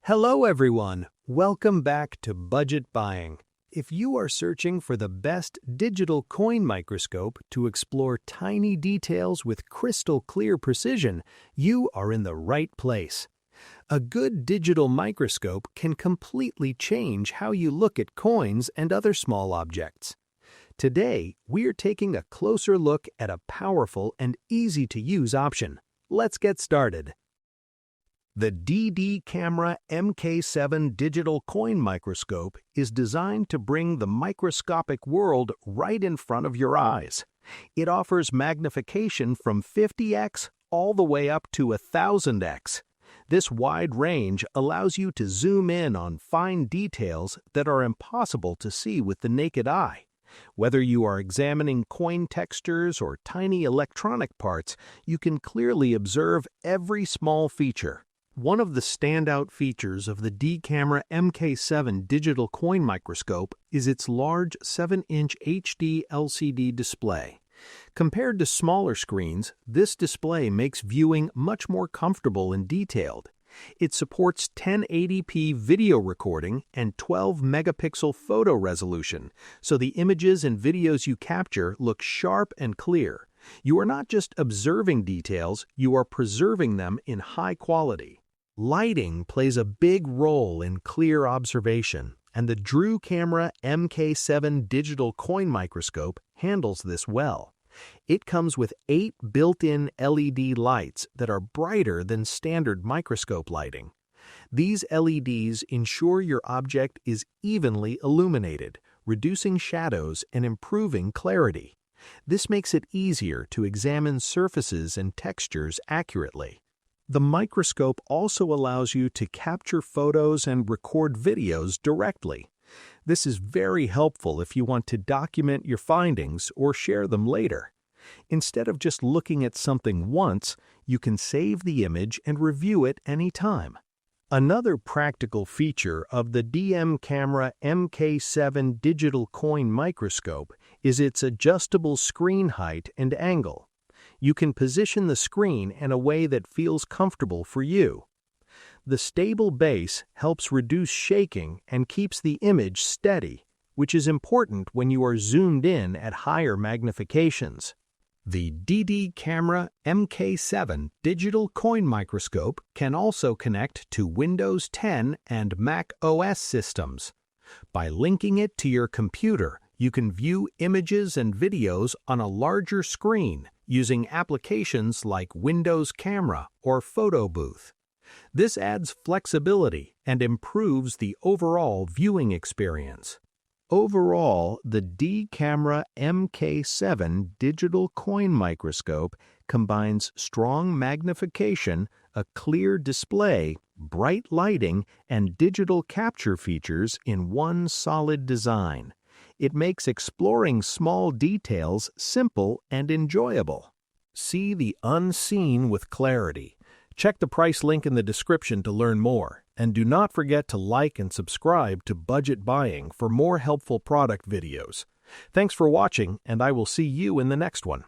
Hello everyone, welcome back to Budget Buying. If you are searching for the best digital coin microscope to explore tiny details with crystal clear precision, you are in the right place. A good digital microscope can completely change how you look at coins and other small objects. Today, we are taking a closer look at a powerful and easy-to-use option. Let's get started. The DD Camera MK7 digital coin microscope is designed to bring the microscopic world right in front of your eyes. It offers magnification from 50x all the way up to 1000x. This wide range allows you to zoom in on fine details that are impossible to see with the naked eye. Whether you are examining coin textures or tiny electronic parts, you can clearly observe every small feature. One of the standout features of the D-Camera MK7 digital coin microscope is its large 7-inch HD LCD display. Compared to smaller screens, this display makes viewing much more comfortable and detailed. It supports 1080p video recording and 12-megapixel photo resolution, so the images and videos you capture look sharp and clear. You are not just observing details, you are preserving them in high quality. Lighting plays a big role in clear observation, and the D-Camera MK7 digital coin microscope handles this well. It comes with 8 built-in LED lights that are brighter than standard microscope lighting. These LEDs ensure your object is evenly illuminated, reducing shadows and improving clarity. This makes it easier to examine surfaces and textures accurately. The microscope also allows you to capture photos and record videos directly. This is very helpful if you want to document your findings or share them later. Instead of just looking at something once, you can save the image and review it anytime. Another practical feature of the D-Camera MK7 digital coin microscope is its adjustable screen height and angle. You can position the screen in a way that feels comfortable for you. The stable base helps reduce shaking and keeps the image steady, which is important when you are zoomed in at higher magnifications. The D-Camera MK7 digital coin microscope can also connect to Windows 10 and Mac OS systems. By linking it to your computer, you can view images and videos on a larger screen using applications like Windows Camera or Photo Booth. This adds flexibility and improves the overall viewing experience. Overall, the D-Camera MK7 digital coin microscope combines strong magnification, a clear display, bright lighting, and digital capture features in one solid design. It makes exploring small details simple and enjoyable. See the unseen with clarity. Check the price link in the description to learn more, and do not forget to like and subscribe to Budget Buying for more helpful product videos. Thanks for watching, and I will see you in the next one.